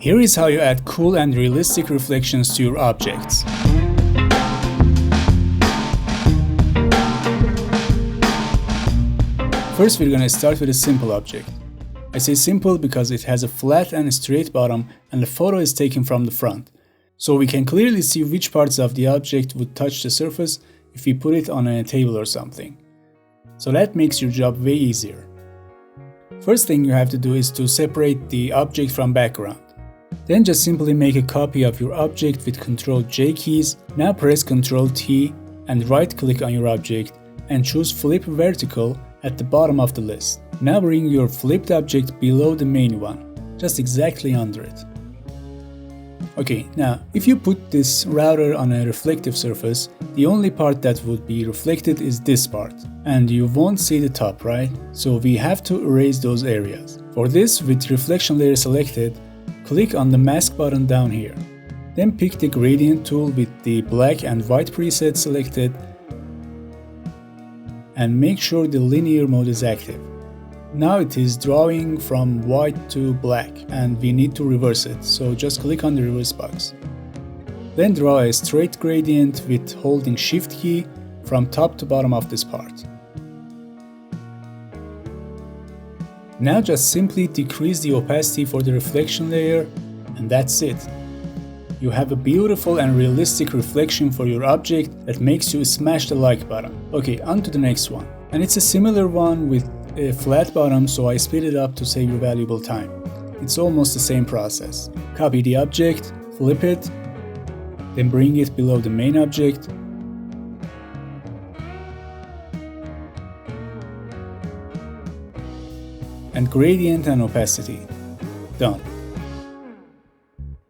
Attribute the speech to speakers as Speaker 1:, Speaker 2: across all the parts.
Speaker 1: Here is how you add cool and realistic reflections to your objects. First, we're gonna start with a simple object. I say simple because it has a flat and straight bottom and the photo is taken from the front. So we can clearly see which parts of the object would touch the surface if we put it on a table or something. So that makes your job way easier. First thing you have to do is to separate the object from background. Then just simply make a copy of your object with Ctrl-J keys. Now press Ctrl-T and right click on your object and choose Flip Vertical at the bottom of the list. Now bring your flipped object below the main one, just exactly under it. Okay, now if you put this router on a reflective surface, the only part that would be reflected is this part, and you won't see the top, right? So we have to erase those areas. For this, with reflection layer selected, click on the mask button down here. Then pick the gradient tool with the black and white preset selected and make sure the linear mode is active. Now it is drawing from white to black and we need to reverse it, so just click on the reverse box. Then draw a straight gradient with holding Shift key from top to bottom of this part. Now just simply decrease the opacity for the reflection layer and that's it. You have a beautiful and realistic reflection for your object that makes you smash the like button. Okay, on to the next one. And it's a similar one with a flat bottom, so I split it up to save you valuable time. It's almost the same process. Copy the object, flip it, then bring it below the main object. And gradient and opacity. Done.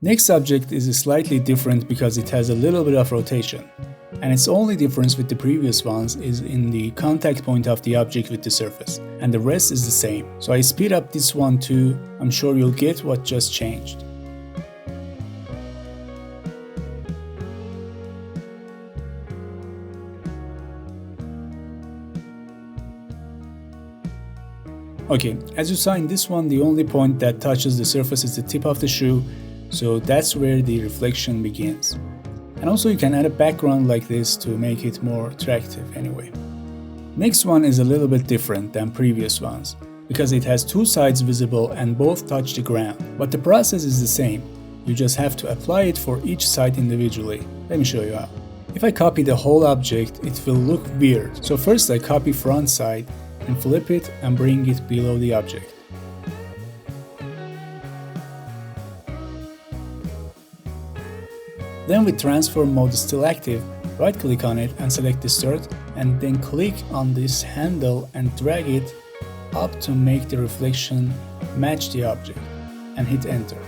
Speaker 1: Next object is slightly different because it has a little bit of rotation, and its only difference with the previous ones is in the contact point of the object with the surface, and the rest is the same. So I speed up this one too, I'm sure you'll get what just changed. Okay, as you saw in this one, the only point that touches the surface is the tip of the shoe, so that's where the reflection begins. And also you can add a background like this to make it more attractive anyway. Next one is a little bit different than previous ones, because it has two sides visible and both touch the ground. But the process is the same, you just have to apply it for each side individually. Let me show you how. If I copy the whole object, it will look weird. So first I copy front side and flip it and bring it below the object. Then with transform mode still active, right click on it and select distort, and then click on this handle and drag it up to make the reflection match the object and hit enter.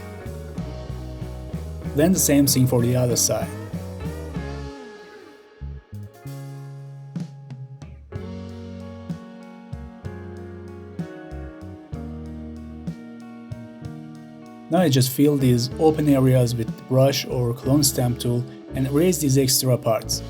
Speaker 1: Then the same thing for the other side. Now I just fill these open areas with the brush or clone stamp tool and erase these extra parts.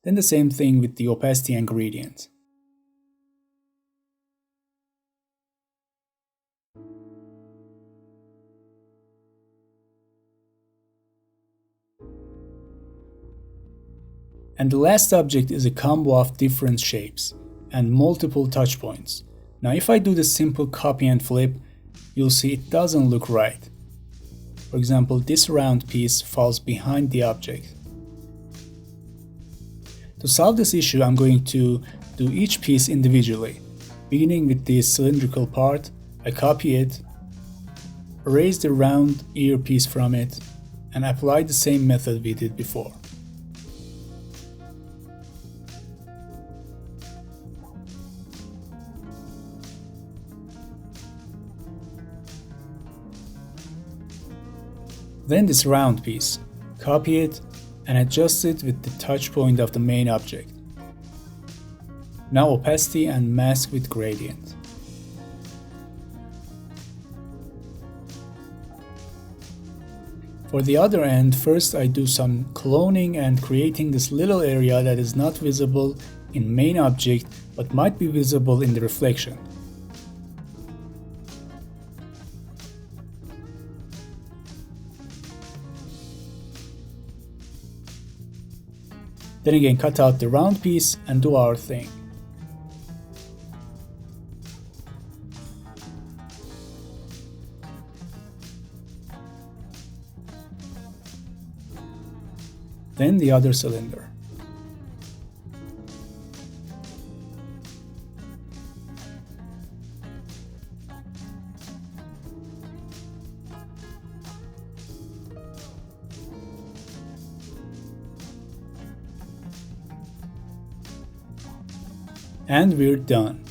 Speaker 1: Then the same thing with the opacity and gradient. And the last object is a combo of different shapes and multiple touch points. Now if I do the simple copy and flip, you'll see it doesn't look right. For example, this round piece falls behind the object. To solve this issue, I'm going to do each piece individually. Beginning with the cylindrical part, I copy it, erase the round ear piece from it, and apply the same method we did before. Then this round piece, copy it and adjust it with the touch point of the main object. Now opacity and mask with gradient. For the other end, first I do some cloning and creating this little area that is not visible in main object but might be visible in the reflection. Then again cut out the round piece and do our thing. Then the other cylinder. And we're done.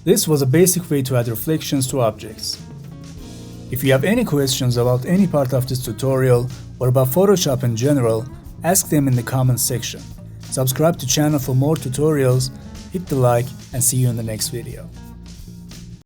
Speaker 1: This was a basic way to add reflections to objects. If you have any questions about any part of this tutorial or about Photoshop in general, ask them in the comments section. Subscribe to the channel for more tutorials, hit the like, and see you in the next video.